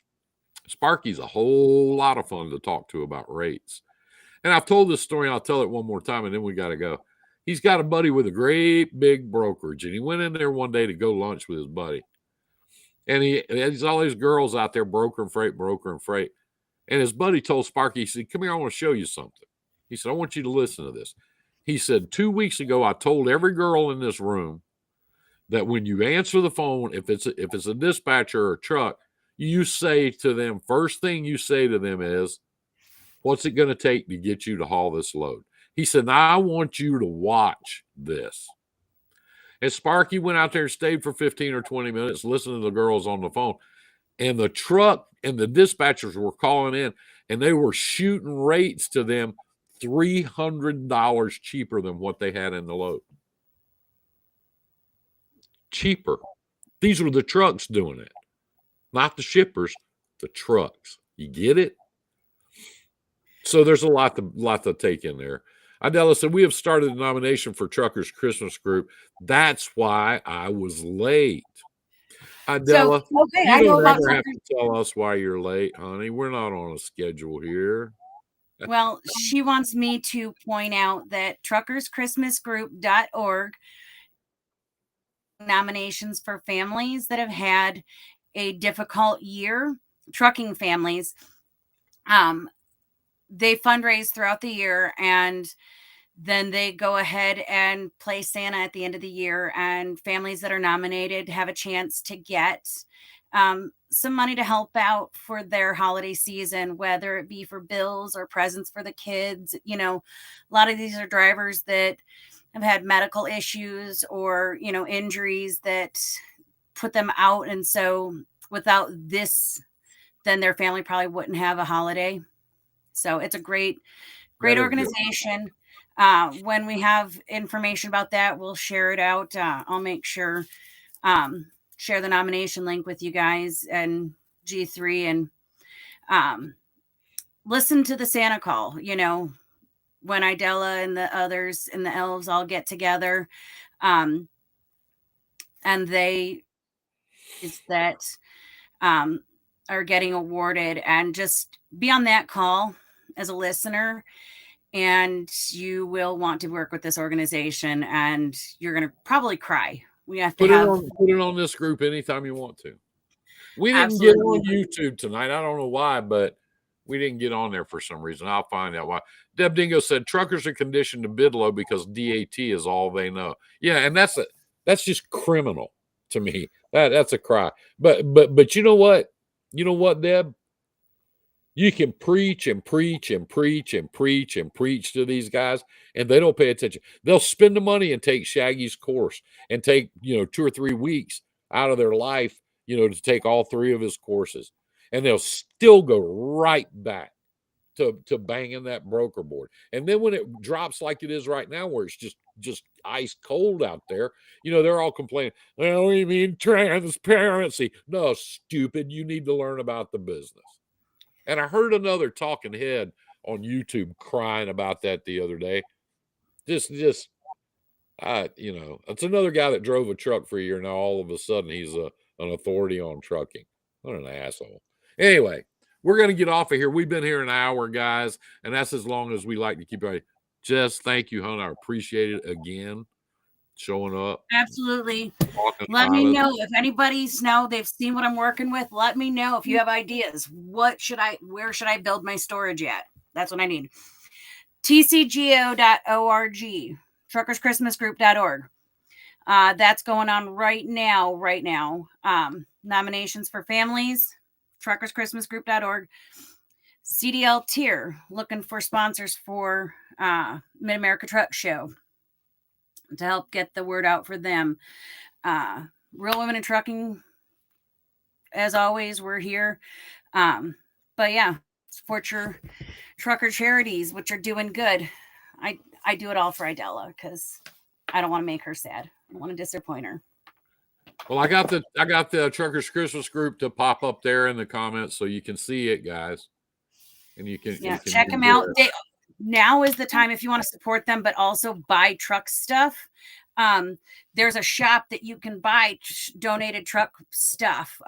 Sparky's a whole lot of fun to talk to about rates. And I've told this story, and I'll tell it one more time, and then we got to go. He's got a buddy with a great big brokerage, and he went in there one day to go lunch with his buddy. And he's all these girls out there brokering freight. And his buddy told Sparky, he said, come here, I want to show you something. He said, I want you to listen to this. He said, 2 weeks ago, I told every girl in this room that when you answer the phone, if it's a dispatcher or a truck, you say to them, first thing you say to them is, what's it going to take to get you to haul this load? He said, now I want you to watch this. And Sparky went out there and stayed for 15 or 20 minutes, listening to the girls on the phone. And the truck and the dispatchers were calling in, and they were shooting rates to them $300 cheaper than what they had in the load. Cheaper. These were the trucks doing it, not the shippers, the trucks. You get it? So there's a lot to take in there. Idella said, we have started a nomination for Truckers Christmas Group. That's why I was late. Idella, So, okay, you I know don't about ever have truckers. to tell us why you're late, honey. We're not on a schedule here. Well, she wants me to point out that truckerschristmasgroup.org nominations for families that have had a difficult year, trucking families. They fundraise throughout the year, and then they go ahead and play Santa at the end of the year, and families that are nominated have a chance to get some money to help out for their holiday season, whether it be for bills or presents for the kids. A lot of these are drivers that have had medical issues or, injuries that put them out. And so without this, then their family probably wouldn't have a holiday. So it's a great organization. When we have information about that, we'll share it out. I'll make sure share the nomination link with you guys and G3, and listen to the Santa call. When Idella and the others and the elves all get together, and they is that are getting awarded, and just be on that call as a listener, and you will want to work with this organization, and you're going to probably cry. We have to put it on this group anytime you want to. We didn't absolutely. get on YouTube tonight. I don't know why, but we didn't get on there for some reason. I'll find out why. Deb Dingo said truckers are conditioned to bid low because DAT is all they know. Yeah, and that's just criminal to me. That's a cry. But you know what? You know what, Deb? You can preach and preach and preach and preach and preach to these guys, and they don't pay attention. They'll spend the money and take Shaggy's course and take 2 or 3 weeks out of their life, to take all 3 of his courses, and they'll still go right back to banging that broker board. And then when it drops like it is right now, where it's just ice cold out there, they're all complaining, well, we mean transparency. No, stupid, you need to learn about the business. And I heard another talking head on YouTube crying about that the other day. It's another guy that drove a truck for a year. Now all of a sudden he's an authority on trucking. What an asshole. Anyway, we're going to get off of here. We've been here an hour, guys, and that's as long as we like to keep it. Jess, thank you, hon. I appreciate it again, showing up. Absolutely. Let me know if anybody's they've seen what I'm working with. Let me know if you have ideas. Where should I build my storage at? That's what I need. tcgo.org, truckerschristmasgroup.org. That's going on right now. Nominations for families, truckerschristmasgroup.org. CDL tier, looking for sponsors for Mid-America Truck Show to help get the word out for them. Real Women in Trucking, as always, we're here. But yeah, support your trucker charities, which are doing good. I do it all for Idella because I don't want to make her sad. I don't want to disappoint her. Well, I got the Truckers Christmas group to pop up there in the comments so you can see it, guys. And you can check them out. Now is the time if you want to support them, but also buy truck stuff. There's a shop that you can buy donated truck stuff.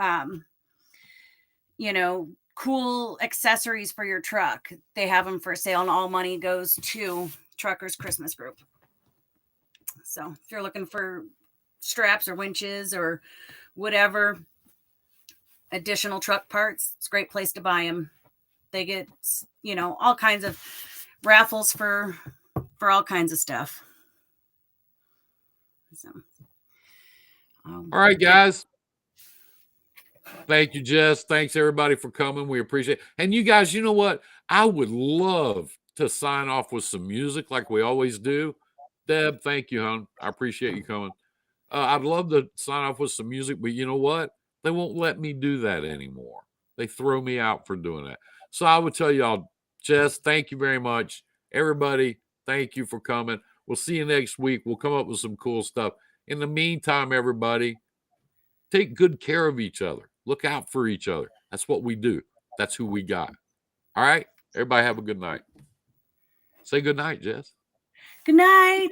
Cool accessories for your truck. They have them for sale, and all money goes to Truckers Christmas Group. So if you're looking for straps or winches or whatever additional truck parts, it's a great place to buy them. They get, all kinds of raffles for all kinds of stuff. So, all right, guys. Thank you, Jess. Thanks, everybody, for coming. We appreciate it. And you guys, you know what? I would love to sign off with some music like we always do. Deb, thank you, hon. I appreciate you coming. I'd love to sign off with some music, but you know what? They won't let me do that anymore. They throw me out for doing that. So I would tell y'all, Jess, thank you very much. Everybody, thank you for coming. We'll see you next week. We'll come up with some cool stuff. In the meantime, everybody, take good care of each other. Look out for each other. That's what we do. That's who we got. All right? Everybody have a good night. Say good night, Jess. Good night.